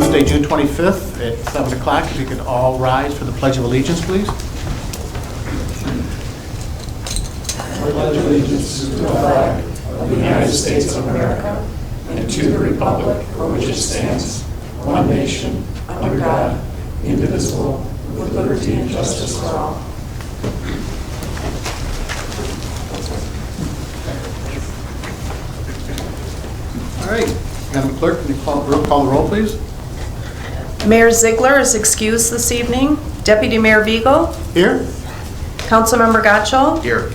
Tuesday, June 25th at 7 o'clock. If you could all rise for the Pledge of Allegiance, please. I pledge allegiance to the flag of the United States of America and to the republic for which it stands, one nation, under God, indivisible, with liberty and justice for all. All right. Madam Clerk, can you call the roll, please? Mayor Ziegler is excused this evening. Deputy Mayor Beagle. Here. Councilmember Gottschall. Here.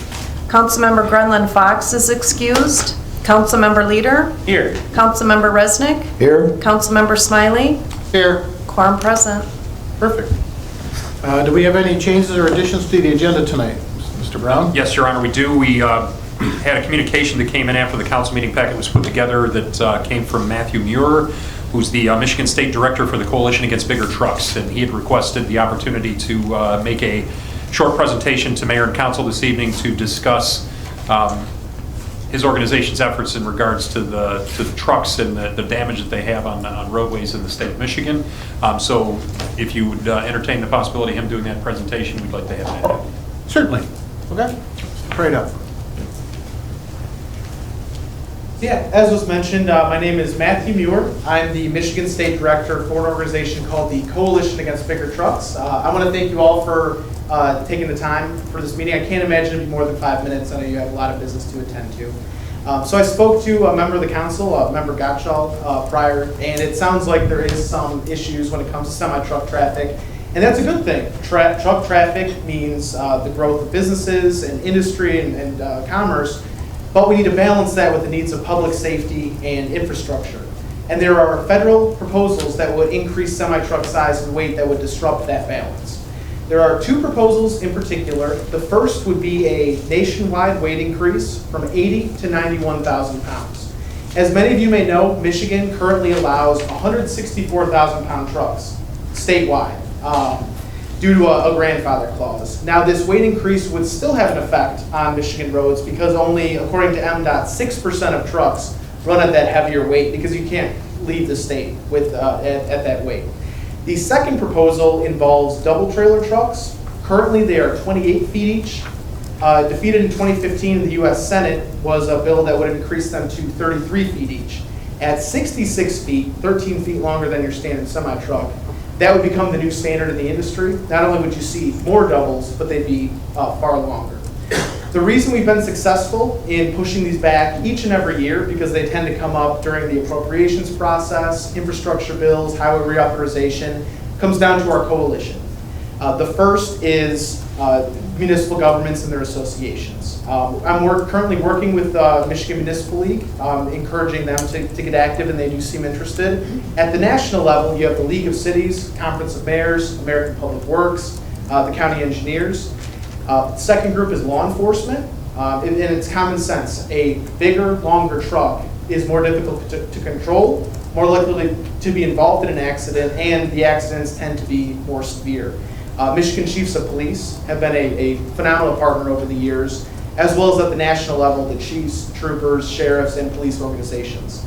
Councilmember Grenlund Fox is excused. Councilmember Leader. Here. Councilmember Resnick. Here. Councilmember Smiley. Here. Quorum present. Perfect. Do we have any changes or additions to the agenda tonight? Mr. Brown? Yes, Your Honor, we do. We had a communication that came in after the council meeting packet was put together that came from Matthew Muir, who's the Michigan State Director for the Coalition Against Bigger Trucks, and he had requested the opportunity to make a short presentation to Mayor and Council this evening to discuss his organization's efforts in regards to the trucks and the damage that they have on roadways in the state of Michigan. So if you would entertain the possibility of him doing that presentation, we'd like to have that. Certainly. Okay. Straight up. Yeah, as was mentioned, my name is Matthew Muir. I'm the Michigan State Director for an organization called the Coalition Against Bigger Trucks. I want to thank you all for taking the time for this meeting. I can't imagine it'd be more than 5 minutes. I know you have a lot of business to attend to. So I spoke to a member of the council, Member Gottschall, prior, and it sounds like there is some issues when it comes to semi-truck traffic. And that's a good thing. Truck traffic means the growth of businesses and industry and commerce. But we need to balance that with the needs of public safety and infrastructure. And there are federal proposals that would increase semi-truck size and weight that would disrupt that balance. There are two proposals in particular. The first would be a nationwide weight increase from 80 to 91,000 pounds. As many of you may know, Michigan currently allows 164,000 pound trucks statewide due to a grandfather clause. Now, this weight increase would still have an effect on Michigan roads because only, according to MDOT, 6% of trucks run at that heavier weight because you can't leave the state with at that weight. The second proposal involves double trailer trucks. Currently, they are 28 feet each. Defeated in 2015 in the U.S. Senate was a bill that would increase them to 33 feet each. At 66 feet, 13 feet longer than your standard semi-truck, that would become the new standard in the industry. Not only would you see more doubles, but they'd be far longer. The reason we've been successful in pushing these back each and every year, because they tend to come up during the appropriations process, infrastructure bills, highway reauthorization, comes down to our coalition. The first is municipal governments and their associations. I'm currently working with Michigan Municipal League, encouraging them to get active, and they do seem interested. At the national level, you have the League of Cities, Conference of Mayors, American Public Works, the county engineers. The second group is law enforcement, and it's common sense. A bigger, longer truck is more difficult to control, more likely to be involved in an accident, and the accidents tend to be more severe. Michigan Chiefs of Police have been a phenomenal partner over the years, as well as at the national level, the chiefs, troopers, sheriffs, and police organizations.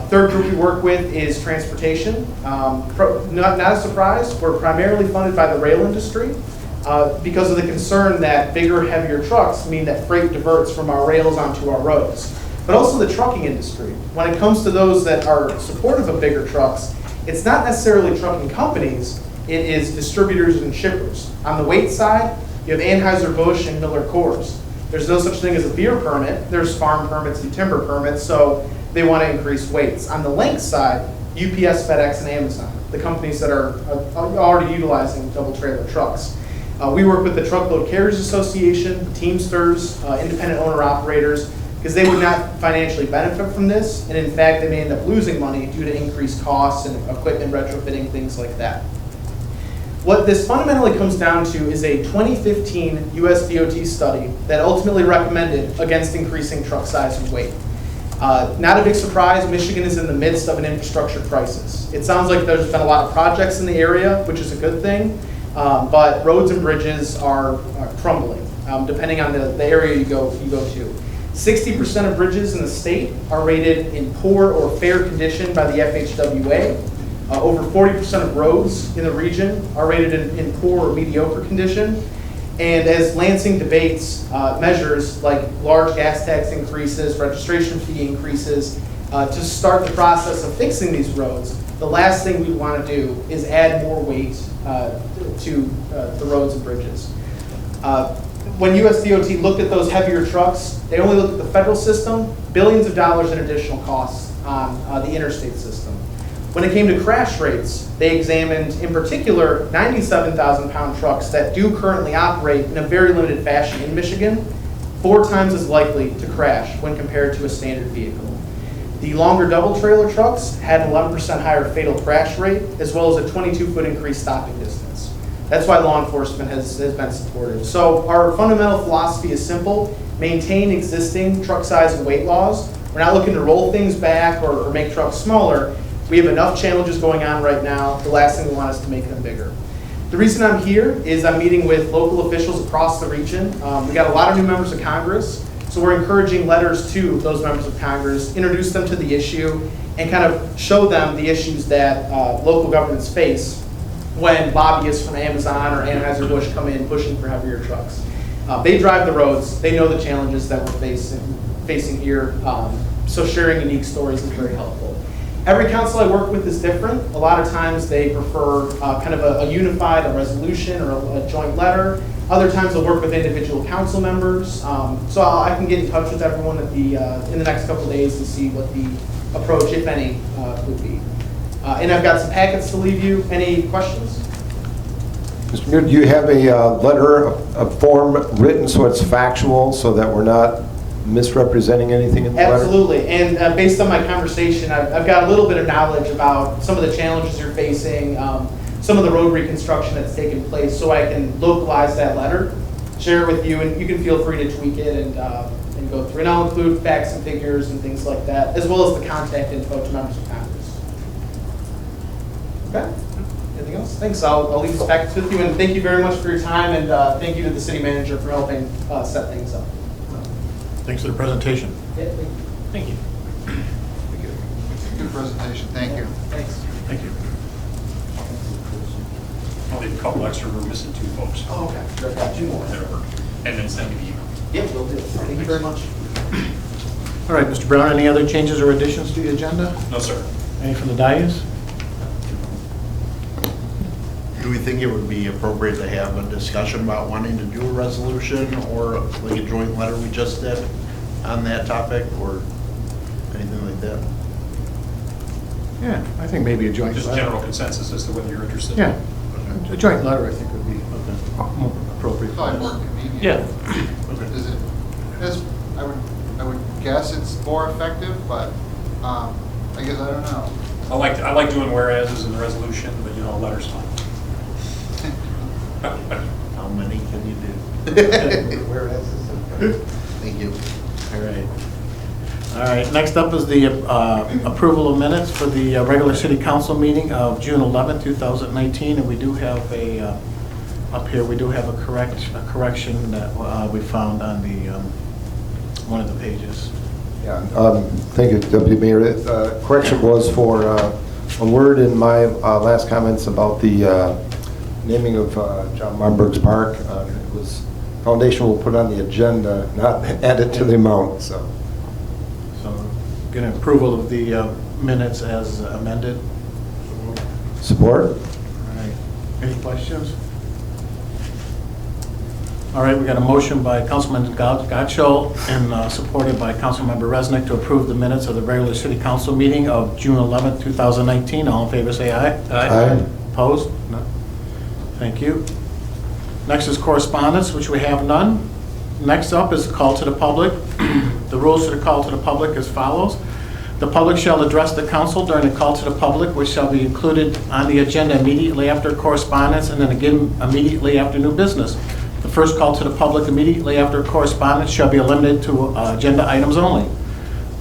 Third group we work with is transportation. Not a surprise, we're primarily funded by the rail industry because of the concern that bigger, heavier trucks mean that freight diverts from our rails onto our roads. But also the trucking industry. When it comes to those that are supportive of bigger trucks, it's not necessarily trucking companies, it is distributors and shippers. On the weight side, you have Anheuser-Busch and Miller Coors. There's no such thing as a beer permit. There's farm permits and timber permits, so they want to increase weights. On the length side, UPS, FedEx, and Amazon, the companies that are already utilizing double trailer trucks. We work with the Truckload Carriers Association, Teamsters, independent owner-operators, because they would not financially benefit from this, and in fact, they may end up losing money due to increased costs and equipment retrofitting, things like that. What this fundamentally comes down to is a 2015 US DOT study that ultimately recommended against increasing truck size and weight. Not a big surprise, Michigan is in the midst of an infrastructure crisis. It sounds like there's been a lot of projects in the area, which is a good thing, but roads and bridges are crumbling, depending on the area you go to. 60% of bridges in the state are rated in poor or fair condition by the FHWA. Over 40% of roads in the region are rated in poor or mediocre condition. And as Lansing debates measures like large gas tax increases, registration fee increases, to start the process of fixing these roads, the last thing we want to do is add more weight to the roads and bridges. When USDOT looked at those heavier trucks, they only looked at the federal system, billions of dollars in additional costs on the interstate system. When it came to crash rates, they examined, in particular, 97,000-pound trucks that do currently operate in a very limited fashion in Michigan, 4 times as likely to crash when compared to a standard vehicle. The longer double trailer trucks had an 11% higher fatal crash rate, as well as a 22-foot increased stopping distance. That's why law enforcement has been supportive. So our fundamental philosophy is simple: maintain existing truck size and weight laws. We're not looking to roll things back or make trucks smaller. We have enough challenges going on right now. The last thing we want is to make them bigger. The reason I'm here is I'm meeting with local officials across the region. We got a lot of new members of Congress, so we're encouraging letters to those members of Congress, introduce them to the issue, and kind of show them the issues that local governments face when lobbyists from Amazon or Anheuser-Busch come in pushing for heavier trucks. They drive the roads. They know the challenges that we're facing here, so sharing unique stories is very helpful. Every council I work with is different. A lot of times they prefer kind of a unified, a resolution or a joint letter. Other times they'll work with individual council members. So I can get in touch with everyone at in the next couple of days and see what the approach, if any, would be. And I've got some packets to leave you. Any questions? Mr. Muir, do you have a letter, a form written so it's factual, so that we're not misrepresenting anything in the letter? Absolutely, and based on my conversation, I've got a little bit of knowledge about some of the challenges you're facing, some of the road reconstruction that's taken place, so I can localize that letter, share it with you, and you can feel free to tweak it and go through. And I'll include facts and figures and things like that, as well as the contact info to members of Congress. Okay? Anything else? Thanks. I'll leave this back with you, and thank you very much for your time, and thank you to the city manager for helping set things up. Thanks for the presentation. Yeah, Thank you. Good presentation, thank you. thanks. Thank you. I'll leave a couple extra, we're missing 2 folks. Oh, okay. I've got 2 more. That'll work. And then send me the email. Yep, will do. Thank you very much. All right, Mr. Brown, any other changes or additions to the agenda? No, sir. Any from the dais? Do we think it would be appropriate to have a discussion about wanting to do a resolution or like a joint letter we just did on that topic or anything like that? Yeah, I think maybe a joint Just letter. general consensus as to whether you're interested. Yeah, a joint letter I think would be more appropriate. Probably more convenient. Yeah. Is it, I would guess it's more effective, but I guess I don't know. I like doing whereases and resolution, but a letter's fine. How many can you do? Thank you. All right. All right, next up is the approval of minutes for the regular city council meeting of June 11th, 2019, and we do have up here, we do have a correction that we found on the, one of the pages. Yeah, thank you, Deputy Mayor. Correction was for a word in my last comments about the naming of John Marburg's Park. It was foundation will put on the agenda, not added to the amount. So Get an approval of the minutes as amended. support. All right. Any questions? All right, we got a motion by Councilman Gottschall and supported by Councilmember Resnick to approve the minutes of the regular city council meeting of June 11th, 2019. All in favor, say aye. Aye. Opposed? No. Thank you. Next is correspondence, which we have none. Next up is call to the public. The rules for the call to the public as follows. The public shall address the council during the call to the public, which shall be included on the agenda immediately after correspondence and then again immediately after new business. The first call to the public immediately after correspondence shall be limited to agenda items only.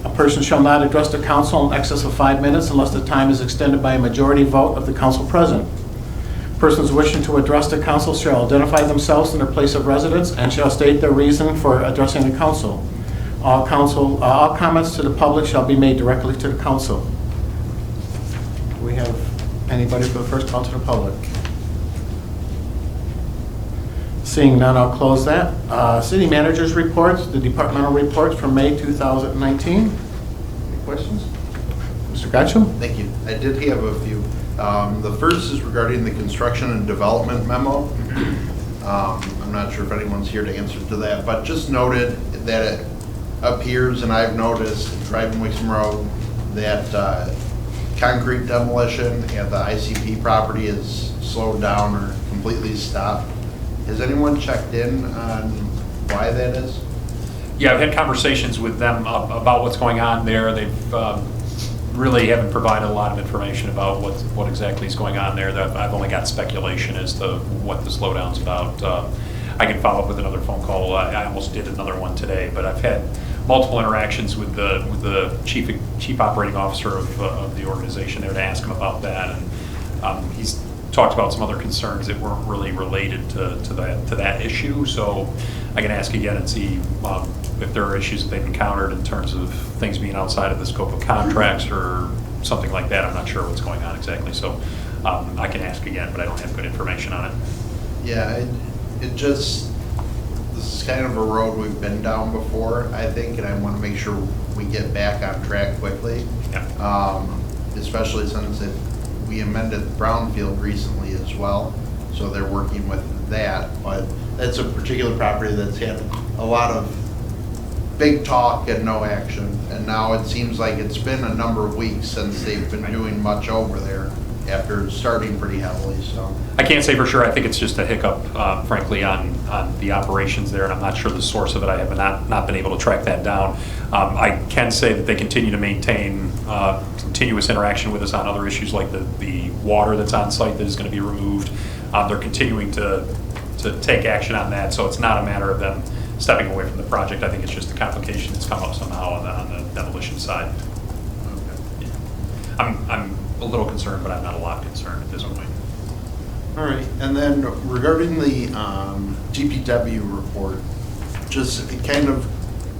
A person shall not address the council in excess of 5 minutes unless the time is extended by a majority vote of the council present. Persons wishing to address the council shall identify themselves and their place of residence and shall state their reason for addressing the council. All comments to the public shall be made directly to the council. Do we have Anybody for the first call to the public? Seeing none, I'll close that. City managers' reports, the departmental reports from May 2019. Any questions? Mr. Gotcham? Thank you. I did have a few. The first is regarding the construction and development memo. I'm not sure if anyone's here to answer to that, but just noted that it appears, and I've noticed driving Wixom Road, that concrete demolition at the ICP property is slowed down or completely stopped. Has anyone checked in on why that is? Yeah, I've had conversations with them about what's going on there. They've really haven't provided a lot of information about what exactly is going on there. I've only got speculation as to what the slowdown's about. I can follow up with another phone call. I almost did another one today, but I've had multiple interactions with the chief operating officer of the organization there to ask him about that, and he's talked about some other concerns that weren't really related to that issue. So I can ask again and see if there are issues that they've encountered in terms of things being outside of the scope of contracts or something like that. I'm not sure what's going on exactly. So I can ask again, but I don't have good information on it. Yeah, this is kind of a road we've been down before, I think, and I want to make sure we get back on track quickly. Yeah. Especially since we amended Brownfield recently as well, so they're working with that. But that's a particular property that's had a lot of big talk and no action, and now it seems like it's been a number of weeks since they've been doing much over there after starting pretty heavily. So I can't say for sure. I think it's just a hiccup, frankly, on the operations there, and I'm not sure the source of it. I have not been able to track that down. I can say that they continue to maintain continuous interaction with us on other issues like the water that's on site that is going to be removed. They're continuing to take action on that, so it's not a matter of them stepping away from the project. I think it's just a complication that's come up somehow on the demolition side. okay. Yeah. I'm a little concerned, but I'm not a lot concerned at this point. All right, and then regarding the DPW report, just kind of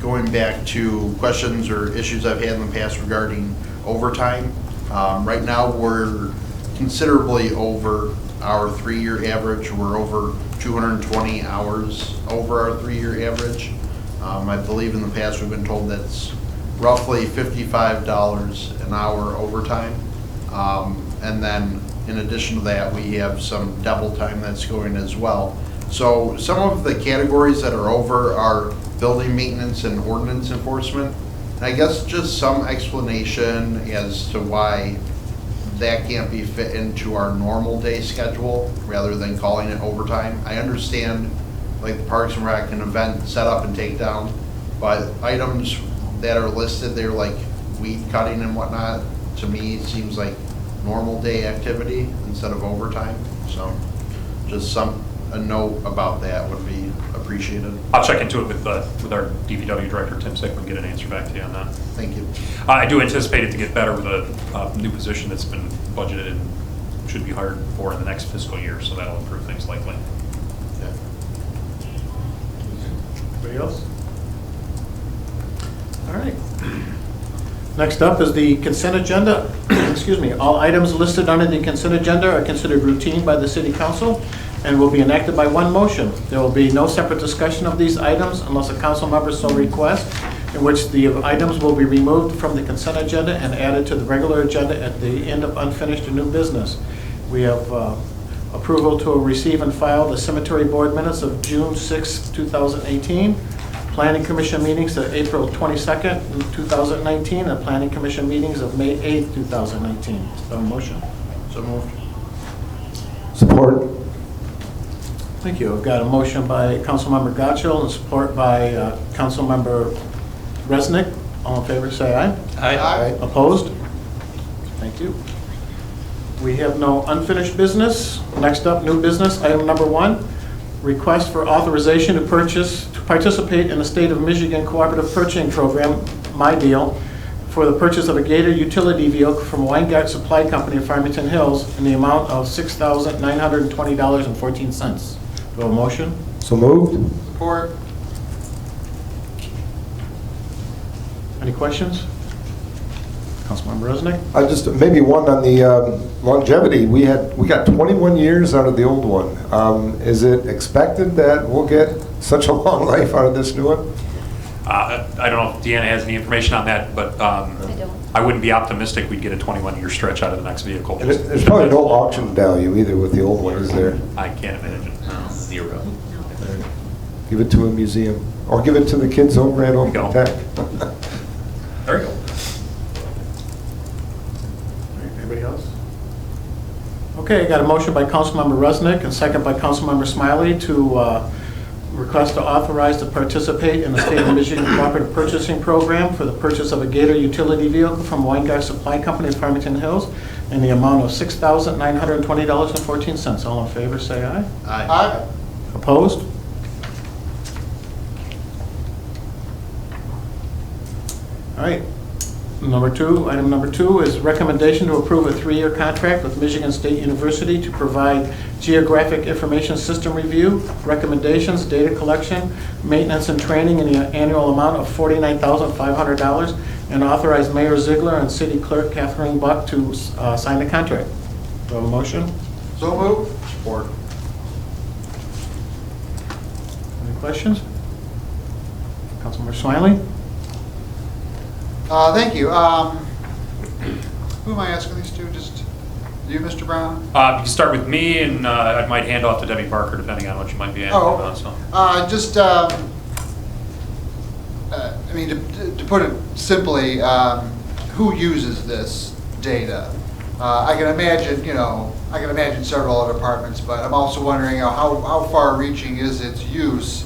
going back to questions or issues I've had in the past regarding overtime. Right now, we're considerably over our 3-year average. We're over 220 hours over our 3-year average. I believe in the past we've been told that's roughly $55 an hour overtime. And then in addition to that, we have some double time that's going as well. So some of the categories that are over are building maintenance and ordinance enforcement. And I guess just some explanation as to why that can't be fit into our normal day schedule rather than calling it overtime. I understand like the Parks and Rec and event setup and takedown, but items that are listed there like weed cutting and whatnot, to me it seems like normal day activity instead of overtime. So just a note about that would be appreciated. I'll check into it with our DPW director, Tim Sick, and get an answer back to you on that. Thank you. I do anticipate it to get better with a new position that's been budgeted and should be hired for in the next fiscal year, so that'll improve things likely. Yeah. Anybody else? All right. Next up is the consent agenda. Excuse me. All items listed under the consent agenda are considered routine by the City Council and will be enacted by one motion. There will be no separate discussion of these items unless a council member so requests, in which the items will be removed from the consent agenda and added to the regular agenda at the end of unfinished or new business. We have approval to receive and file the Cemetery Board minutes of June 6, 2018, Planning Commission meetings of April 22nd, 2019, and Planning Commission meetings of May 8, 2019. So motion. So moved. Support. Thank you. I've got a motion by Councilmember Gottschall and support by Councilmember Resnick. All in favor, say aye. Aye. Opposed? Thank you. We have no unfinished business. Next up, new business. Item number 1, request for authorization to participate in the State of Michigan Cooperative Purchasing Program, My Deal, for the purchase of a Gator utility vehicle from Weingart Supply Company of Farmington Hills in the amount of $6,920.14. Do I have a motion? So moved. Support. Any questions? Councilmember Resnick? Just maybe one on the longevity. We got 21 years out of the old one. Is it expected that we'll get such a long life out of this new one? I don't know if Deanna has any information on that, but I wouldn't be optimistic we'd get a 21-year stretch out of the next vehicle. And there's probably no auction value either with the old one, is there? I can't imagine. Zero. Give it to a museum, or give it to the kids over at Open Go. Tech. There you go. Anybody else? Okay, I got a motion by Councilmember Resnick and second by Councilmember Smiley to request to authorize to participate in the State of Michigan Cooperative Purchasing Program for the purchase of a Gator utility vehicle from Weingar Supply Company of Farmington Hills in the amount of $6,920.14. All in favor, say aye. Aye. Opposed? All right. Item number two is recommendation to approve a 3-year contract with Michigan State University to provide geographic information system review, recommendations, data collection, maintenance, and training in the annual amount of $49,500, and authorize Mayor Ziegler and City Clerk Catherine Buck to sign the contract. Do I have a motion? So moved. Support. Any questions? Councilmember Smiley? Thank you. Who am I asking these to? Just you, Mr. Brown? You can start with me, and I might hand off to Debbie Barker, depending on what you might be asking about. So. I mean, to put it simply, who uses this data? I can imagine, several other departments, but I'm also wondering, how far-reaching is its use?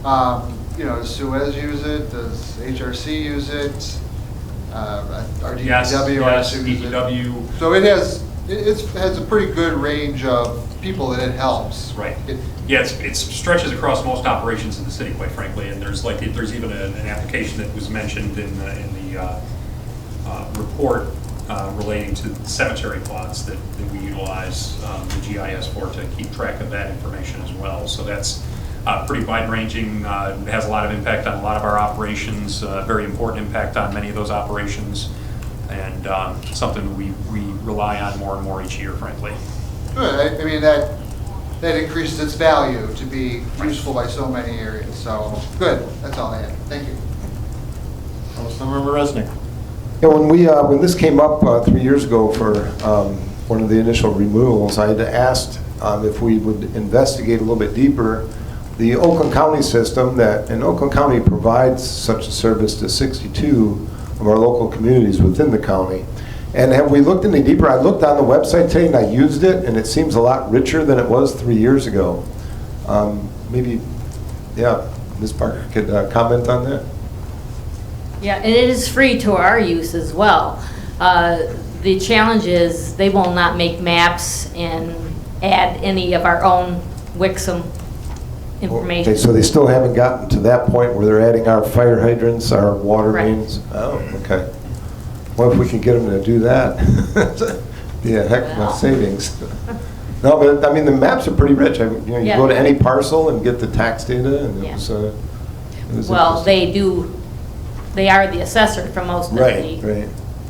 Does Suez use it? Does HRC use it? Our DPW, Yes, DPW. So it has a pretty good range of people that it helps. Right. Yeah, it stretches across most operations in the city, quite frankly, and there's even an application that was mentioned in the report relating to cemetery plots that we utilize the GIS for to keep track of that information as well. So that's pretty wide-ranging. It has a lot of impact on a lot of our operations, very important impact on many of those operations, and something that we rely on more and more each year, frankly. Good. I mean, that increases its value to be useful by so many areas. So, good. That's all I had. Thank you. Councilmember Resnick? Yeah, when this came up 3 years ago for one of the initial renewals, I had asked if we would investigate a little bit deeper the Oakland County system, and Oakland County provides such a service to 62 of our local communities within the county. And have we looked any deeper? I looked on the website today and I used it, and it seems a lot richer than it was 3 years ago. Maybe, Ms. Parker could comment on that? Yeah, and it is free to our use as well. The challenge is they will not make maps and add any of our own Wixom information. Okay, so they still haven't gotten to that point where they're adding our fire hydrants, our water Right. mains? Oh, okay. Well, if we can get them to do that, be a heck of a Well. savings. No, but I mean, the maps are pretty rich. You Yeah. go to any parcel and get the tax data, and Yeah. it was Well, interesting. they are the assessor for most of Right, the right.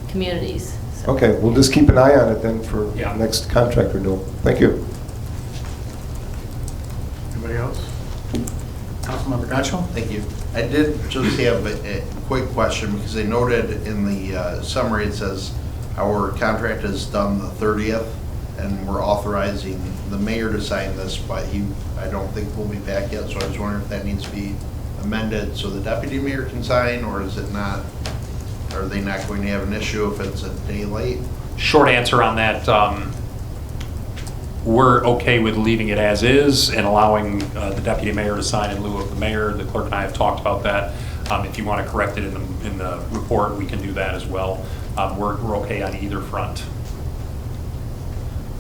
communities. so. Okay, we'll just keep an eye on it then for Yeah. next contract renewal. Thank you. Anybody else? Councilmember Gatchel? Thank you. I did just have a quick question, because I noted in the summary, it says our contract is done the 30th, and we're authorizing the mayor to sign this, but I don't think we'll be back yet, so I was wondering if that needs to be amended so the deputy mayor can sign, or is it not? Are they not going to have an issue if it's a day late? Short answer on that, we're okay with leaving it as is and allowing the deputy mayor to sign in lieu of the mayor. The clerk and I have talked about that. If you want to correct it in the report, we can do that as well. We're okay on either front.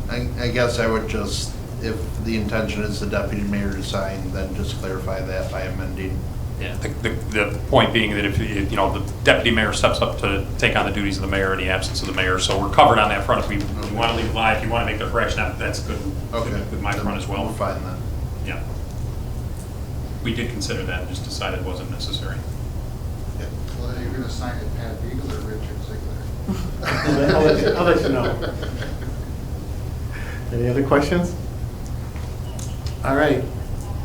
I guess I would just, if the intention is the deputy mayor to sign, then just clarify that by amending. Yeah. The point being that if the deputy mayor steps up to take on the duties of the mayor in the absence of the mayor, so we're covered on that front. If we want to leave it live, if you want to make the correction, that's good with my front as well. We're fine then. Yeah. We did consider that and just decided it wasn't necessary. Well, you're going to sign it, Pat Beagle or Richard Ziegler? I'll let you know. Any other questions? All right.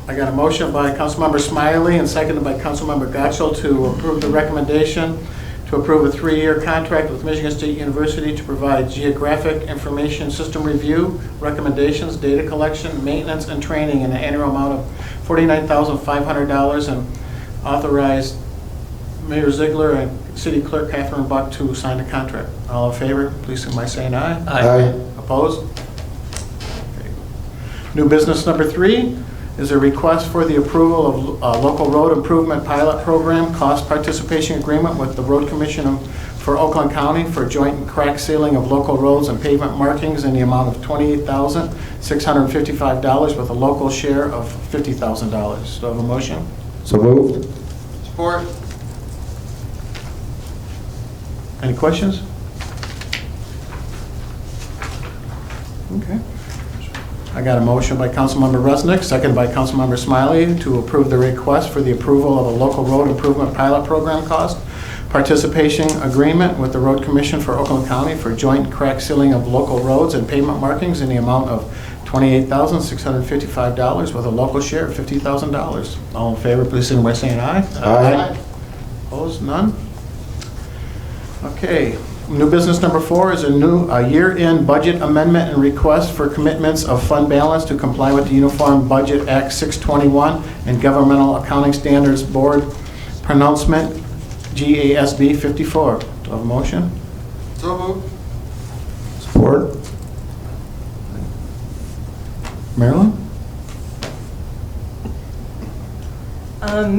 I got a motion by Councilmember Smiley and seconded by Councilmember Gatchel to approve the recommendation to approve a 3-year contract with Michigan State University to provide geographic information system review, recommendations, data collection, maintenance, and training in an annual amount of $49,500 and authorized Mayor Ziegler and City Clerk Catherine Buck to sign the contract. All in favor, please signify by saying aye. Aye. Opposed? Okay. New business number 3 is a request for the approval of local road improvement pilot program cost participation agreement with the Road Commission for Oakland County for joint crack sealing of local roads and pavement markings in the amount of $28,655 with a local share of $50,000. Do I have a motion? So moved. Support. Any questions? Okay. I got a motion by Councilmember Resnick, seconded by Councilmember Smiley to approve the request for the approval of a local road improvement pilot program cost participation agreement with the Road Commission for Oakland County for joint crack sealing of local roads and pavement markings in the amount of $28,655 with a local share of $50,000. All in favor, please signify by saying aye. Aye. Opposed? None? Okay. New business number 4 is a year-end budget amendment and request for commitments of fund balance to comply with the Uniform Budget Act 621 and Governmental Accounting Standards Board pronouncement GASB 54. Do I have a motion? So moved. Support. Marilyn?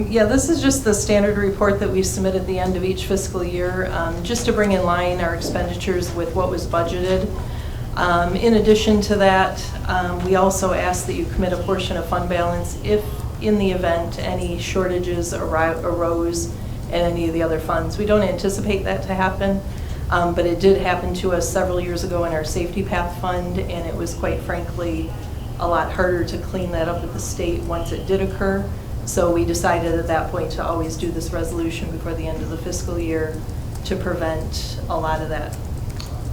Yeah, this is just the standard report that we submit at the end of each fiscal year, just to bring in line our expenditures with what was budgeted. In addition to that, we also ask that you commit a portion of fund balance if, in the event, any shortages arose in any of the other funds. We don't anticipate that to happen, but it did happen to us several years ago in our Safety Path Fund, and it was quite frankly a lot harder to clean that up at the state once it did occur. So we decided at that point to always do this resolution before the end of the fiscal year to prevent a lot of that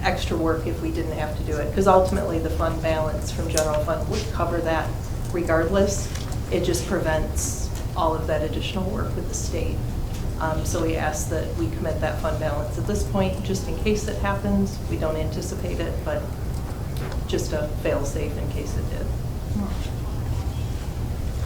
extra work if we didn't have to do it. Because ultimately the fund balance from general fund would cover that regardless. It just prevents all of that additional work with the state. So we ask that we commit that fund balance at this point, just in case it happens. We don't anticipate it, but just a fail-safe in case it did.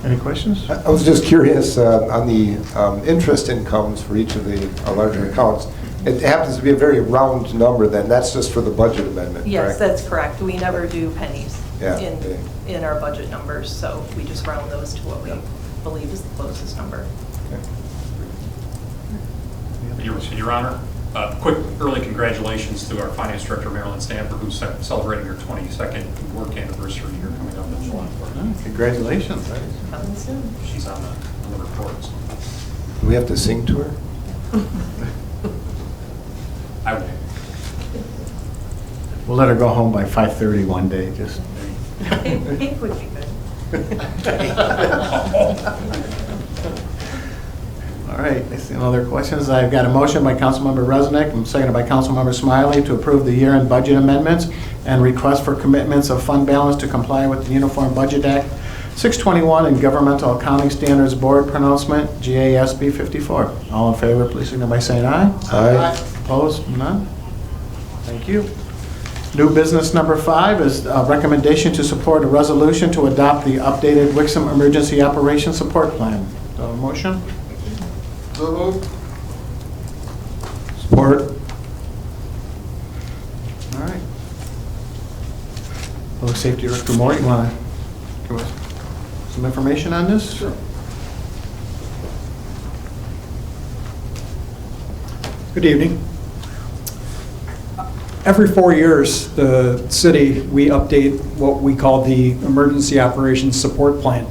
Any questions? I was just curious on the interest incomes for each of the larger accounts. It happens to be a very round number then. That's just for the budget amendment, Yes, correct? that's correct. We never do pennies Yeah, in our budget numbers, so we just round those to what we believe is the closest number. Your Honor, quick early congratulations to our Finance Director, Marilyn Stanford, who's celebrating her 22nd work anniversary here coming up in July. Congratulations. Coming soon. She's on the reports. Do we have to sing to her? I will. We'll let her go home by 5:30 one day, just. Cake would be good. All right, I see no other questions. I've got a motion by Councilmember Resnick and seconded by Councilmember Smiley to approve the year-end budget amendments and request for commitments of fund balance to comply with the Uniform Budget Act 621 and Governmental Accounting Standards Board pronouncement GASB 54. All in favor, please signify by saying aye. Aye. Opposed? None? Thank you. New business number 5 is a recommendation to support a resolution to adopt the updated Wixom Emergency Operations Support Plan. Do I have a motion? So moved. Support. All right. Public Safety Director Moore, you want to give us some information on this? Sure. Good evening. Every 4 years, the city, we update what we call the Emergency Operations Support Plan.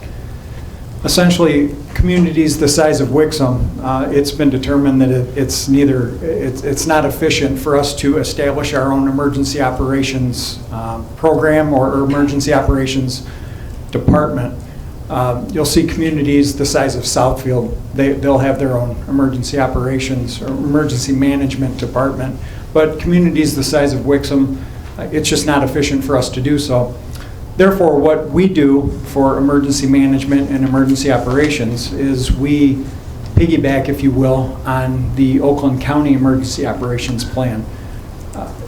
Essentially, communities the size of Wixom, it's been determined that it's not efficient for us to establish our own emergency operations program or emergency operations department. You'll see communities the size of Southfield, they'll have their own emergency operations or emergency management department. but communities the size of Wixom, it's just not efficient for us to do so. Therefore, what we do for emergency management and emergency operations is we piggyback, if you will, on the Oakland County Emergency Operations Plan.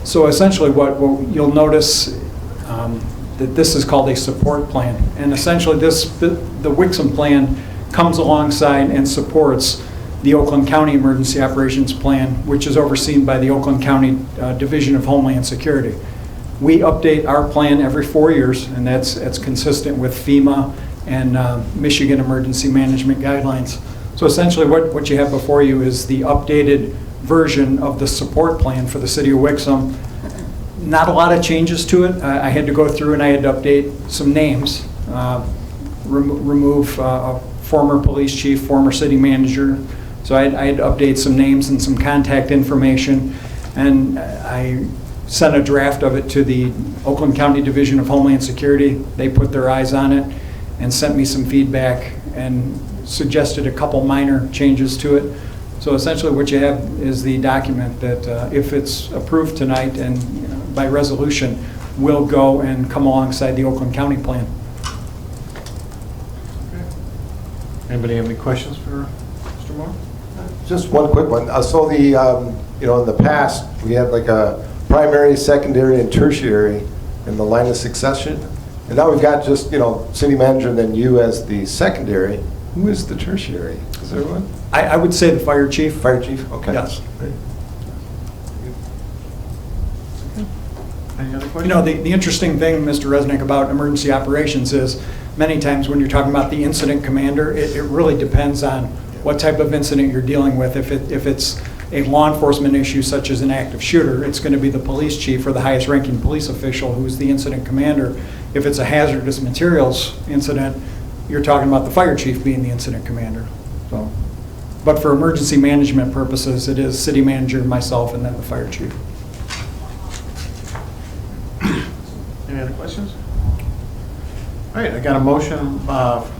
So essentially what you'll notice that this is called a support plan. And essentially the Wixom plan comes alongside and supports the Oakland County Emergency Operations Plan, which is overseen by the Oakland County Division of Homeland Security. We update our plan every 4 years, and that's consistent with FEMA and Michigan Emergency Management Guidelines. So essentially what you have before you is the updated version of the support plan for the city of Wixom. Not a lot of changes to it. I had to go through and I had to update some names, remove a former police chief, former city manager. So I had to update some names and some contact information, and I sent a draft of it to the Oakland County Division of Homeland Security. They put their eyes on it and sent me some feedback and suggested a couple minor changes to it. So essentially what you have is the document that if it's approved tonight and by resolution, will go and come alongside the Oakland County plan. Anybody have any questions for Mr. Moore? Just one quick one. So the, in the past, we had like a primary, secondary, and tertiary in the line of succession. And now we've got just, city manager and then you as the secondary. Who is the tertiary? Is there one? I would say the fire chief. Fire chief? Okay. Yes. Great. Any other questions? The interesting thing, Mr. Resnick, about emergency operations is many times when you're talking about the incident commander, it really depends on what type of incident you're dealing with. If it's a law enforcement issue such as an active shooter, it's going to be the police chief or the highest ranking police official who's the incident commander. If it's a hazardous materials incident, you're talking about the fire chief being the incident commander. So, but for emergency management purposes, it is city manager, myself, and then the fire chief. Any other questions? All right, I got a motion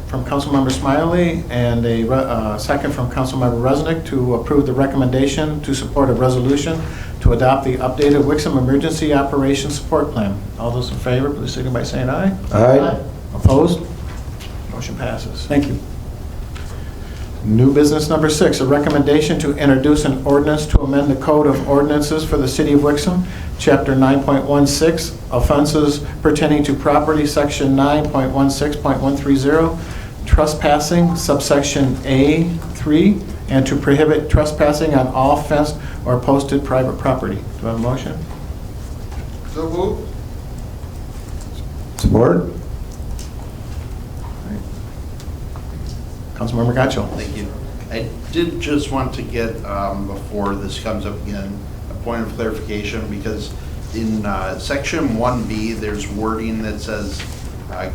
from Councilmember Smiley and a second from Councilmember Resnick to approve the recommendation to support a resolution to adopt the updated Wixom Emergency Operations Support Plan. All those in favor, please signify by saying aye. Aye. Opposed? Motion passes. Thank you. New business number 6, a recommendation to introduce an ordinance to amend the Code of Ordinances for the City of Wixom, Chapter 9.16, offenses pertaining to property, Section 9.16.130, trespassing, subsection A3, and to prohibit trespassing on all fenced or posted private property. Do I have a motion? So moved. Support? Councilmember Gatchell. Thank you. I did just want to get, before this comes up again, a point of clarification, because in section 1B, there's wording that says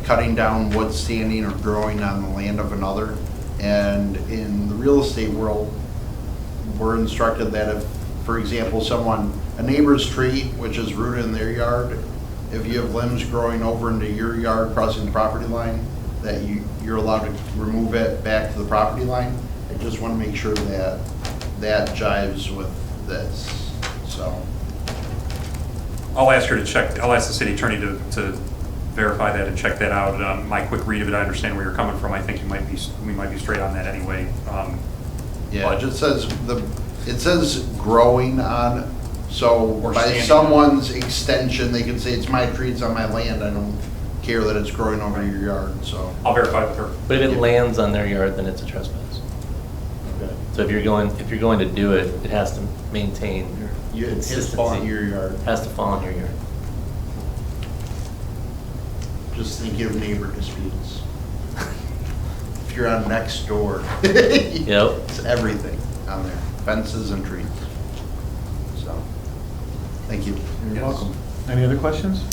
cutting down wood standing or growing on the land of another. And in the real estate world, we're instructed that if, for example, a neighbor's tree, which is rooted in their yard, if you have limbs growing over into your yard crossing the property line, that you're allowed to remove it back to the property line. I just want to make sure that that jives with this, so. I'll ask her to check, I'll ask the city attorney to verify that and check that out. My quick read of it, I understand where you're coming from. I think we might be straight on that anyway. Yeah, it just says, it says growing on, so Or by standing. someone's extension, they can say it's my tree, it's on my land, I don't care that it's growing over your yard, so. I'll verify with her. But if it lands on their yard, then it's a trespass. Okay. So if you're going to do it, it has to maintain It's consistency. fall in your yard. It has to fall in your yard. Just think of neighbor disputes. If you're on next door. Yep. It's everything on there, fences and trees. So, thank you. You're welcome. Any other questions?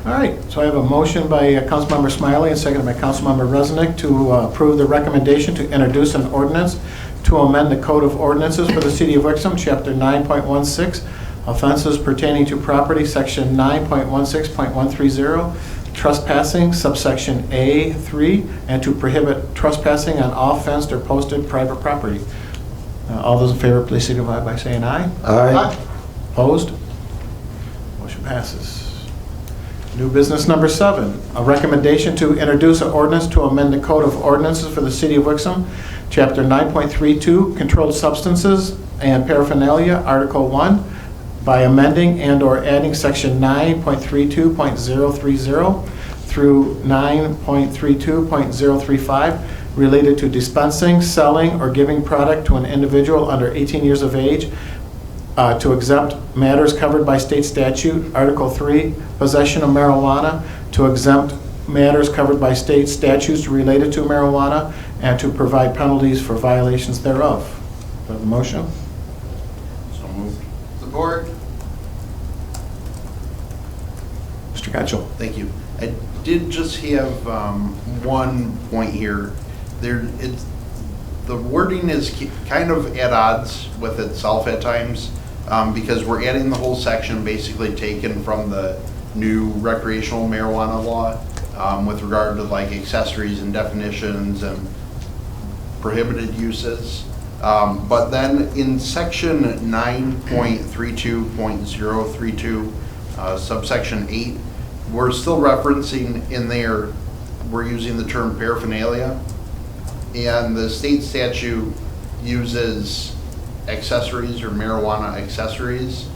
All right, so I have a motion by Councilmember Smiley and seconded by Councilmember Resnick to approve the recommendation to introduce an ordinance to amend the Code of Ordinances for the City of Wixom, Chapter 9.16, offenses pertaining to property, Section 9.16.130, trespassing, subsection A3, and to prohibit trespassing on all fenced or posted private property. All those in favor, please signify by saying aye. Aye. Opposed? Motion passes. New business number 7, a recommendation to introduce an ordinance to amend the Code of Ordinances for the City of Wixom, Chapter 9.32, Controlled Substances and Paraphernalia, Article 1, by amending and/or adding Section 9.32.030 through 9.32.035 related to dispensing, selling, or giving product to an individual under 18 years of age, to exempt matters covered by state statute. Article 3, possession of marijuana, to exempt matters covered by state statutes related to marijuana, and to provide penalties for violations thereof. Do I have a motion? So moved. Support. Mr. Getchell. Thank you. I did just have one point here. The wording is kind of at odds with itself at times, because we're adding the whole section basically taken from the new recreational marijuana law, with regard to like accessories and definitions and prohibited uses. But then in section 9.32.032, subsection 8, we're still referencing in there, we're using the term paraphernalia, and the state statute uses accessories or marijuana accessories.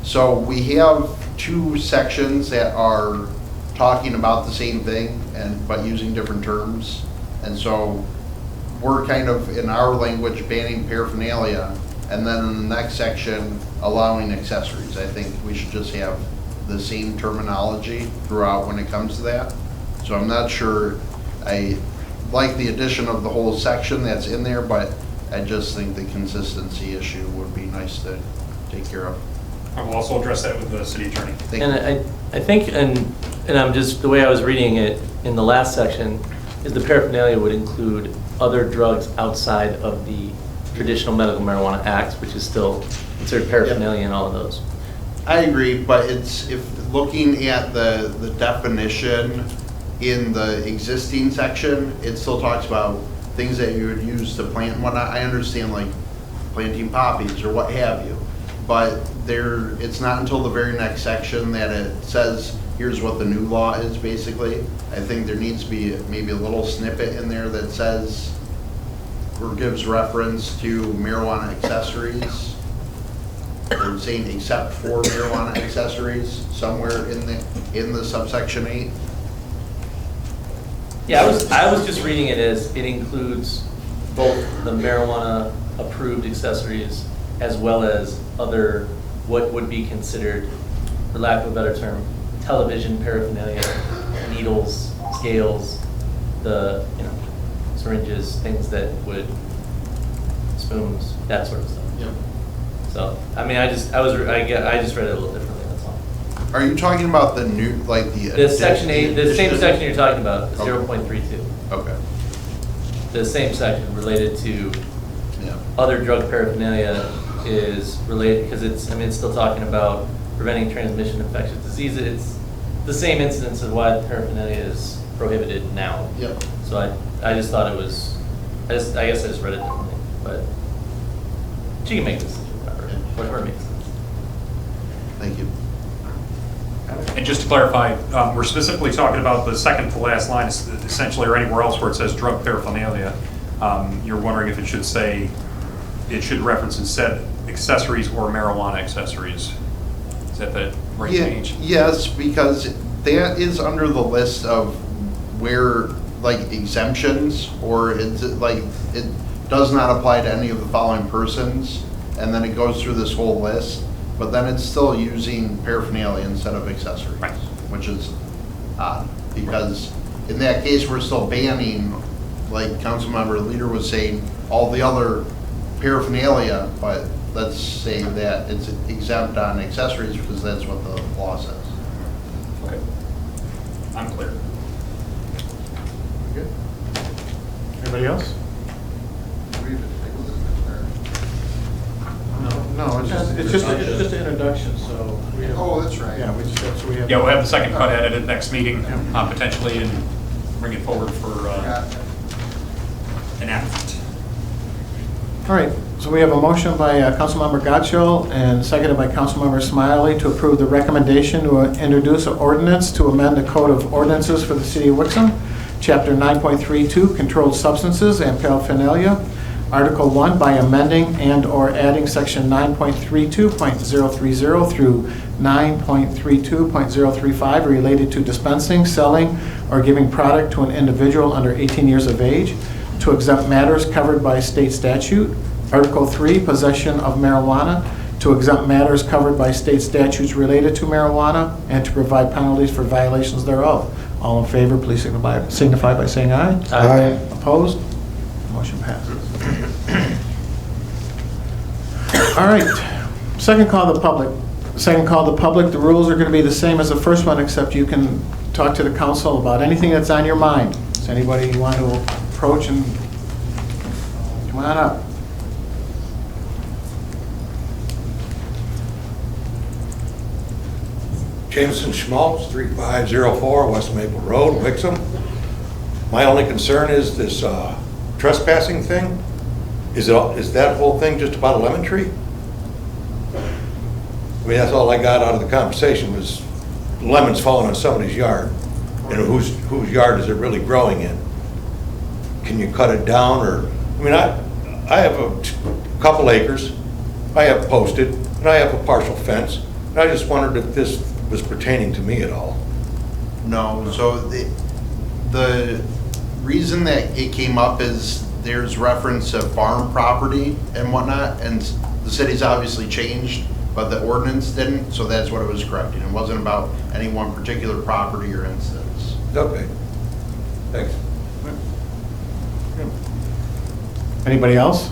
So we have two sections that are talking about the same thing but using different terms. And so we're kind of, in our language, banning paraphernalia, and then in the next section, allowing accessories. I think we should just have the same terminology throughout when it comes to that. So I'm not sure, I like the addition of the whole section that's in there, but I just think the consistency issue would be nice to take care of. I will also address that with the city attorney. Thank you. And I think, and I'm just, the way I was reading it in the last section, is the paraphernalia would include other drugs outside of the traditional medical marijuana acts, which is still considered paraphernalia in all of those. I agree, but it's, if looking at the definition in the existing section, it still talks about things that you would use to plant and whatnot. I understand like planting poppies or what have you, but it's not until the very next section that it says, here's what the new law is basically. I think there needs to be maybe a little snippet in there that says, or gives reference to marijuana accessories, or saying except for marijuana accessories somewhere in the subsection 8. Yeah, I was just reading it as it includes both the marijuana approved accessories as well as other, what would be considered, for lack of a better term, television paraphernalia, needles, scales, the, syringes, things that would, spoons, that sort of stuff. Yep. So, I mean, I just read it a little differently, that's all. Are you talking about the new, like The section 8, the same addition? section you're talking about, Okay. 0.32. Okay. The same section related to Yeah. other drug paraphernalia is related, because it's still talking about preventing transmission of infectious diseases. It's the same incidence of why the paraphernalia is prohibited now. Yep. So I just thought it was, I guess I just read it differently, but she can make this decision, whatever makes sense. Thank you. And just to clarify, we're specifically talking about the second to last line, essentially, or anywhere else where it says drug paraphernalia. You're wondering if it should say, it should reference instead accessories or marijuana accessories. Is that the right change? Yes, because that is under the list of where, like, exemptions, or it's like, it does not apply to any of the following persons, and then it goes through this whole list, but then it's still using paraphernalia instead of accessories, Right. which is odd, because in that case, we're still banning, like Councilmember Leader was saying, all the other paraphernalia, but let's say that it's exempt on accessories because that's what the law says. Okay. I'm clear. Good. Anybody else? No, it's just an introduction, so we have. Oh, that's right. Yeah, we just have, so we have. Yeah, we'll have the second cut at it at next meeting, potentially, and bring it forward for Got it. enactment. All right, so we have a motion by Councilmember Gotcho and seconded by Councilmember Smiley to approve the recommendation to introduce an ordinance to amend the Code of Ordinances for the City of Wixom, Chapter 9.32, Controlled Substances and Paraphernalia, Article 1, by amending and/or adding Section 9.32.030 through 9.32.035 related to dispensing, selling, or giving product to an individual under 18 years of age, to exempt matters covered by state statute. Article 3, possession of marijuana, to exempt matters covered by state statutes related to marijuana, and to provide penalties for violations thereof. All in favor, please signify by saying aye. Aye. Opposed? Motion passes. All right, second call to the public. Second call to the public, the rules are going to be the same as the first one, except you can talk to the council about anything that's on your mind. Does anybody want to approach and come on up? Jameson Schmaltz, 3504 West Maple Road, Wixom. My only concern is this trespassing thing. Is that whole thing just about a lemon tree? I mean, that's all I got out of the conversation was lemons falling on somebody's yard. And whose yard is it really growing in? Can you cut it down or, I mean, I have a couple acres, I have posted, and I have a partial fence, and I just wondered if this was pertaining to me at all. No, so the reason that it came up is there's reference to farm property and whatnot, and the city's obviously changed, but the ordinance didn't, so that's what it was correcting. It wasn't about any one particular property or instance. Okay, thanks. Anybody else?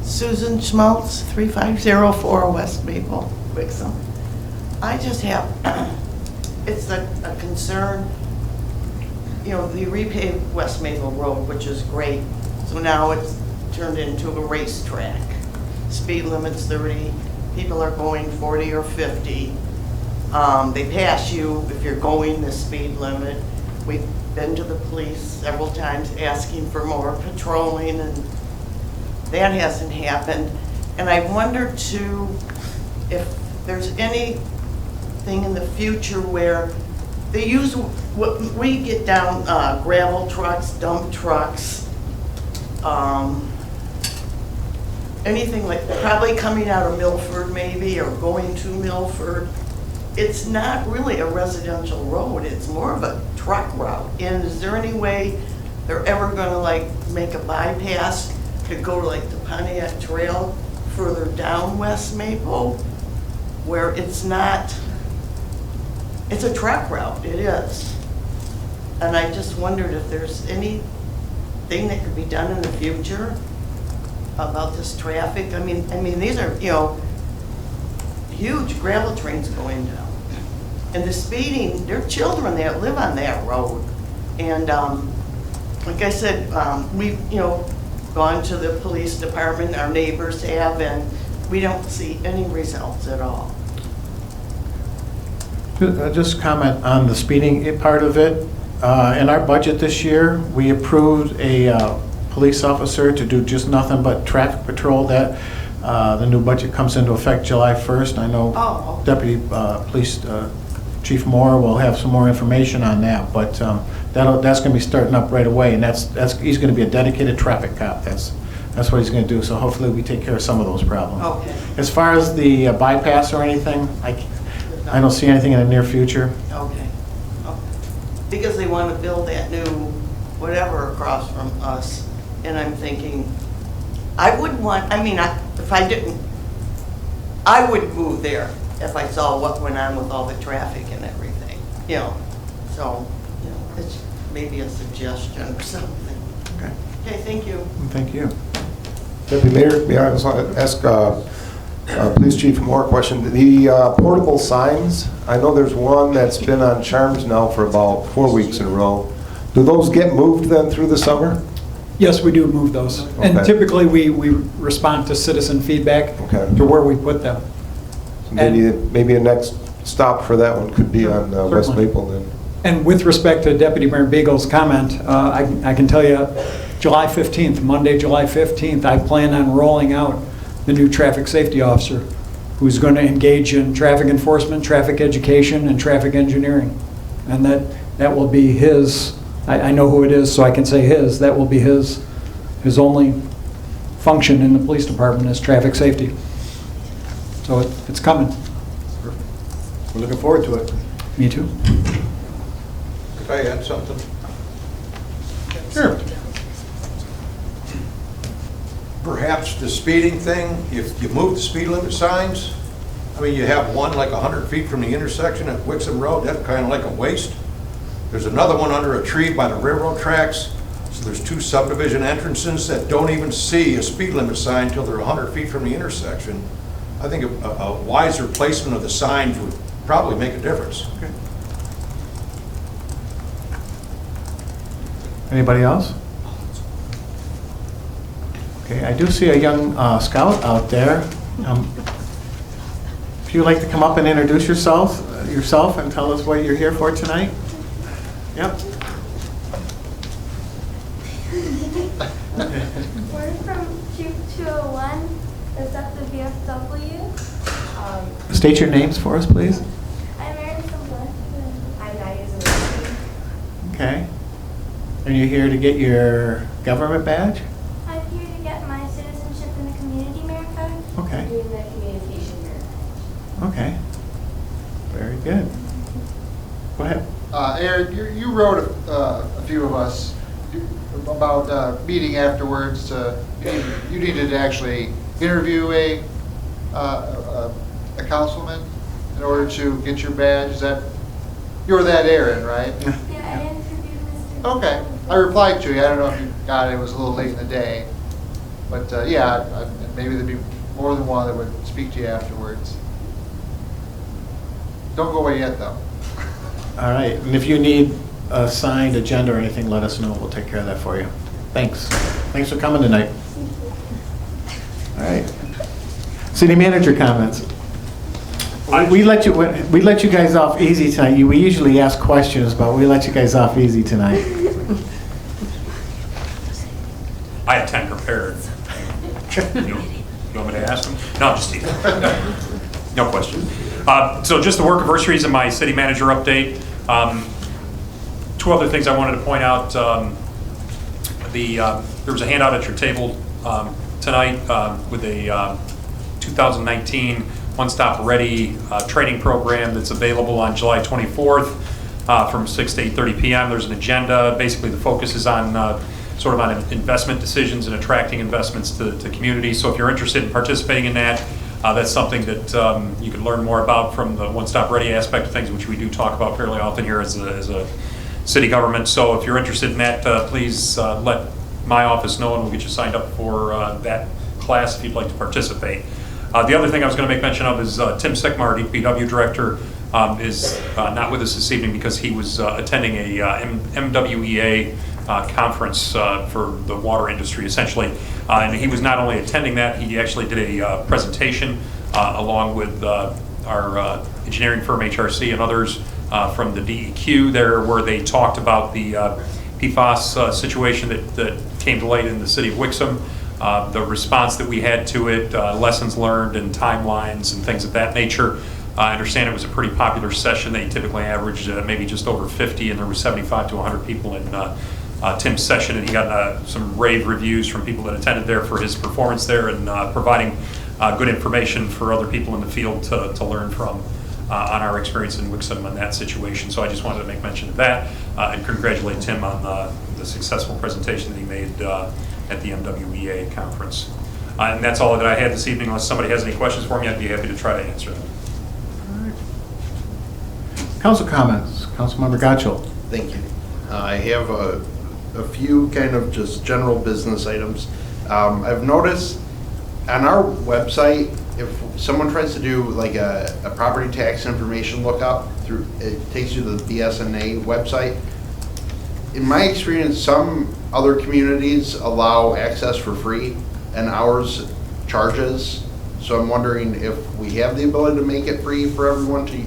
Susan Schmaltz, 3504 West Maple, Wixom. I just have, it's a concern, you know, the repaved West Maple Road, which is great. So now it's turned into a racetrack. Speed limit's 30, people are going 40 or 50. They pass you if you're going the speed limit. We've been to the police several times asking for more patrolling, and that hasn't happened. And I wonder too if there's anything in the future where they use, what we get down gravel trucks, dump trucks, anything like, probably coming out of Milford maybe, or going to Milford. It's not really a residential road, it's more of a truck route. And is there any way they're ever gonna like make a bypass to go to like the Pontiac Trail further down West Maple, where it's not, it's a truck route, it is. And I just wondered if there's anything that could be done in the future about this traffic. I mean, these are, you know, huge gravel trains going down. And the speeding, there are children that live on that road. And like I said, we've, you know, gone to the police department, our neighbors have, and we don't see any results at all. Just comment on the speeding part of it. In our budget this year, we approved a police officer to do just nothing but traffic patrol. That the new budget comes into effect July 1st. I know Deputy Police Chief Moore will have some more information on that, but that's going to be starting up right away, and he's going to be a dedicated traffic cop. That's what he's going to do. So hopefully we take care of some of those problems. Okay. As far as the bypass or anything, I don't see anything in the near future. Okay. Because they want to build that new whatever across from us, and I'm thinking, I wouldn't want, I mean, if I didn't, I would move there if I saw what went on with all the traffic and everything, you know. So, you know, it's maybe a suggestion or something. Okay. Okay, thank you. Thank you. Deputy Mayor, may I ask Police Chief Moore a question? The portable signs, I know there's one that's been on Charms now for about 4 weeks in a row. Do those get moved then through the summer? Yes, we do move those. And Okay. typically, we respond to citizen feedback Okay. to where we put them. Maybe a next stop for that one could be on West Certainly. Maple then. And with respect to Deputy Mayor Beagle's comment, I can tell you, July 15th, Monday, July 15th, I plan on rolling out the new traffic safety officer who's going to engage in traffic enforcement, traffic education, and traffic engineering. And that will be his, I know who it is, so I can say his, that will be his only function in the police department is traffic safety. So it's coming. We're looking forward to it. Me too. Could I add something? Sure. Perhaps the speeding thing, if you move the speed limit signs, I mean, you have one like 100 feet from the intersection at Wixom Road, that's kind of like a waste. There's another one under a tree by the railroad tracks. So there's two subdivision entrances that don't even see a speed limit sign until they're 100 feet from the intersection. I think a wiser placement of the signs would probably make a difference. Okay. Anybody else? Okay, I do see a young scout out there. If you'd like to come up and introduce yourself and tell us what you're here for tonight. Yep. We're from Troop 201. Is that the VFW? State your names for us, please. I'm Erin from Blunt. I'm Nadia Zaleski. Okay. And you're here to get your government badge? I'm here to get my citizenship in the community merit card. Okay. And the communication merit card. Okay. Very good. Go ahead. Eric, you wrote a few of us about meeting afterwards. You needed to actually interview a councilman in order to get your badge. Is that you're that Aaron, right? Yeah, I interviewed Mr. Okay. I replied to you. I don't know if you got it. It was a little late in the day, but maybe there'd be more than one that would speak to you afterwards. Don't go away yet, though. All right. And if you need a signed agenda or anything, let us know. We'll take care of that for you. Thanks. Thanks for coming tonight. All right. City manager comments. We let you guys off easy tonight. We usually ask questions, but we let you guys off easy tonight. I had 10 prepared. You want me to ask them? No, I'm just teasing. No question. So just the work anniversaries and my city manager update. Two other things I wanted to point out. There was a handout at your table tonight with a 2019 One Stop Ready training program that's available on July 24th from 6 to 8:30 p.m. There's an agenda. Basically, the focus is on sort of on investment decisions and attracting investments to communities. So if you're interested in participating in that, that's something that you can learn more about from the One Stop Ready aspect of things, which we do talk about fairly often here as a city government. So if you're interested in that, please let my office know and we'll get you signed up for that class if you'd like to participate. The other thing I was going to make mention of is Tim Sickmar, DPW Director, is not with us this evening because he was attending a MWEA conference for the water industry, essentially. And he was not only attending that, he actually did a presentation along with our engineering firm, HRC, and others from the DEQ there, where they talked about the PFAS situation that came to light in the city of Wixom, the response that we had to it, lessons learned and timelines and things of that nature. I understand it was a pretty popular session. They typically averaged maybe just over 50, and there were 75 to 100 people in Tim's session, and he got some rave reviews from people that attended there for his performance there and providing good information for other people in the field to learn from on our experience in Wixom on that situation. So I just wanted to make mention of that and congratulate Tim on the successful presentation that he made at the MWEA conference. And that's all that I had this evening. Unless somebody has any questions for me, I'd be happy to try to answer them. Council comments. Councilmember Gatchel. Thank you. I have a few kind of just general business items. I've noticed on our website, if someone tries to do like a property tax information lookup, it takes you to the BSNA website. In my experience, some other communities allow access for free and ours charges. So I'm wondering if we have the ability to make it free for everyone to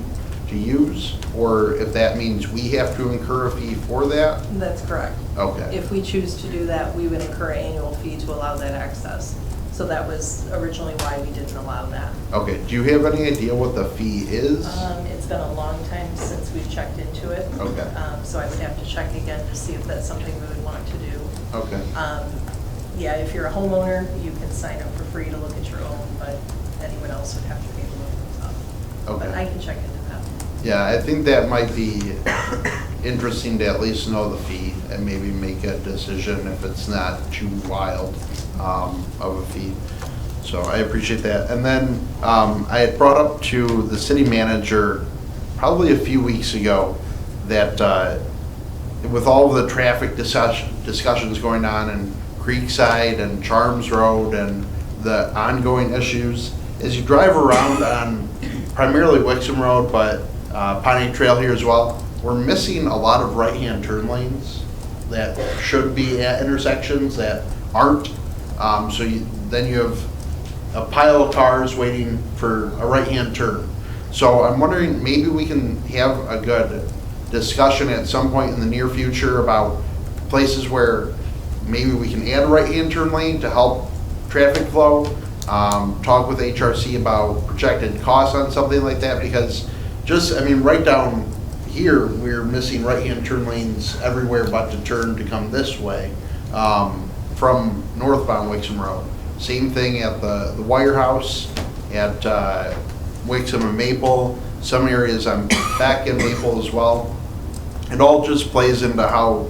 use, or if that means we have to incur a fee for that? That's correct. Okay. If we choose to do that, we would incur an annual fee to allow that access. So that was originally why we didn't allow that. Okay, do you have any idea what the fee is? It's been a long time since we've checked into it. Okay. So I would have to check again to see if that's something we would want to do. Okay. Yeah, if you're a homeowner, you can sign up for free to look at your own, but anyone else would have to pay to look those up. Okay. But I can check into that. Yeah, I think that might be interesting to at least know the fee and maybe make a decision if it's not too wild of a fee. So I appreciate that. And then I had brought up to the city manager probably a few weeks ago that with all of the traffic discussions going on in Creekside and Charms Road and the ongoing issues, as you drive around on primarily Wixom Road, but Piney Trail here as well, we're missing a lot of right-hand turn lanes that should be at intersections that aren't. Then you have a pile of cars waiting for a right-hand turn. So I'm wondering, maybe we can have a good discussion at some point in the near future about places where maybe we can add a right-hand turn lane to help traffic flow. Talk with HRC about projected costs on something like that, because right down here, we're missing right-hand turn lanes everywhere but to turn to come this way from northbound Wixom Road. Same thing at the Wire House, at Wixom and Maple, some areas I'm back in Maple as well. It all just plays into how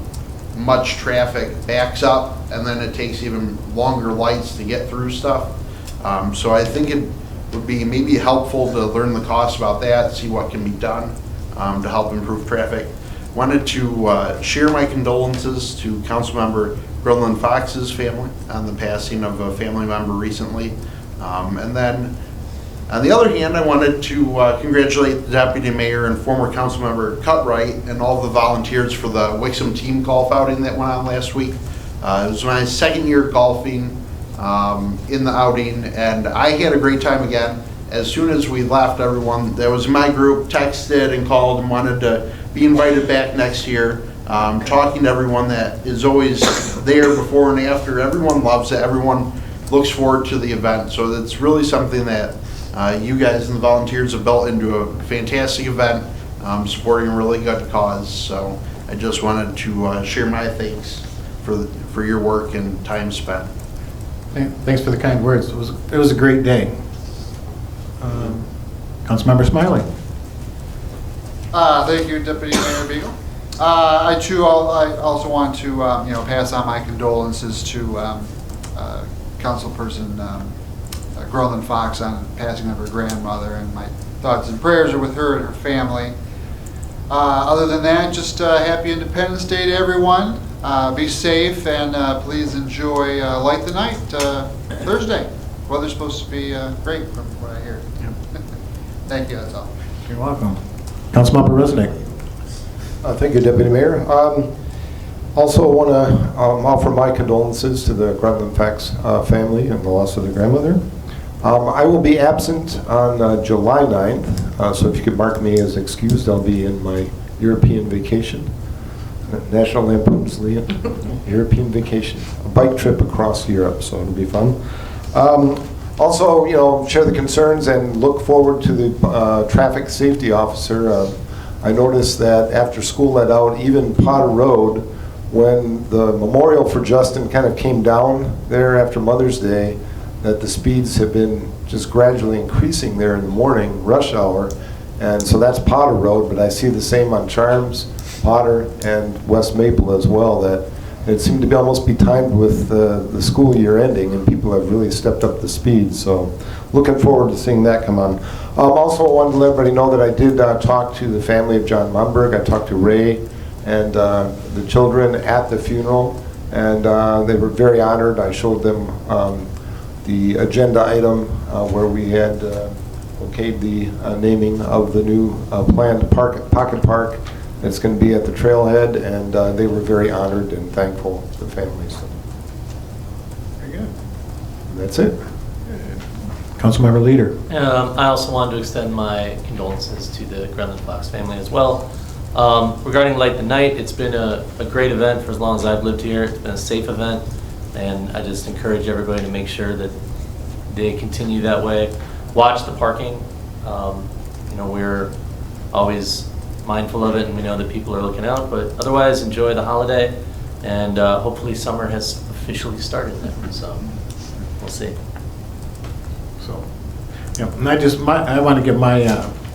much traffic backs up, and then it takes even longer lights to get through stuff. So I think it would be maybe helpful to learn the costs about that, see what can be done to help improve traffic. Wanted to share my condolences to Councilmember Groveland Fox's family on the passing of a family member recently. And then on the other hand, I wanted to congratulate the Deputy Mayor and former Councilmember Cutright and all the volunteers for the Wixom team golf outing that went on last week. It was my second year golfing in the outing, and I had a great time again. As soon as we left, everyone that was in my group texted and called and wanted to be invited back next year. Talking to everyone that is always there before and after. Everyone loves it. Everyone looks forward to the event. So it's really something that you guys and the volunteers have built into a fantastic event, supporting a really good cause. So I just wanted to share my thanks for your work and time spent. Thanks for the kind words. It was a great day. Councilmember Smiley. Thank you, Deputy Mayor Beagle. I also want to pass on my condolences to Councilperson Groveland Fox on the passing of her grandmother, and my thoughts and prayers are with her and her family. Other than that, just happy Independence Day to everyone. Be safe, and please enjoy Light the Night Thursday. Weather's supposed to be great from what I hear. Thank you, that's all. You're welcome. Councilmember Resnick. Thank you, Deputy Mayor. Also want to offer my condolences to the Groveland Fox family and the loss of their grandmother. I will be absent on July 9th, so if you could mark me as excused, I'll be in my European vacation. National Lampoon's European vacation. A bike trip across Europe, so it'll be fun. Also, share the concerns and look forward to the traffic safety officer. I noticed that after school let out, even Potter Road, when the memorial for Justin kind of came down there after Mother's Day, that the speeds have been just gradually increasing there in the morning, rush hour. And so that's Potter Road, but I see the same on Charms, Potter, and West Maple as well, that it seemed to be almost be timed with the school year ending, and people have really stepped up the speed. So looking forward to seeing that come on. Also wanted to let everybody know that I did talk to the family of John Mumberg. I talked to Ray and the children at the funeral, and they were very honored. I showed them the agenda item where we had okayed the naming of the new planned pocket park. It's going to be at the trailhead, and they were very honored and thankful, the families. Very good. And that's it. Councilmember Leader. I also wanted to extend my condolences to the Grenland Fox family as well. Regarding Light the Night, it's been a great event for as long as I've lived here. It's been a safe event, and I just encourage everybody to make sure that they continue that way. Watch the parking. We're always mindful of it, and we know that people are looking out, but otherwise enjoy the holiday, and hopefully summer has officially started now, so we'll see. So, yeah, and I want to give my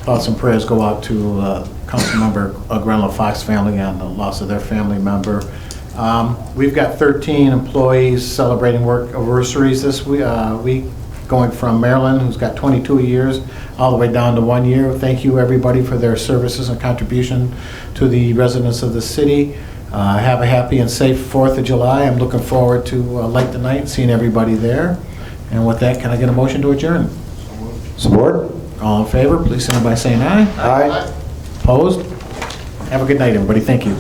thoughts and prayers go out to Councilmember Grenland Fox family on the loss of their family member. We've got 13 employees celebrating work anniversaries this week, going from Maryland, who's got 22 years, all the way down to 1 year. Thank you, everybody, for their services and contribution to the residents of the city. Have a happy and safe 4th of July. I'm looking forward to Light the Night, seeing everybody there. And with that, can I get a motion to adjourn? Support? All in favor, please signify by saying aye. Aye. Opposed? Have a good night, everybody. Thank you.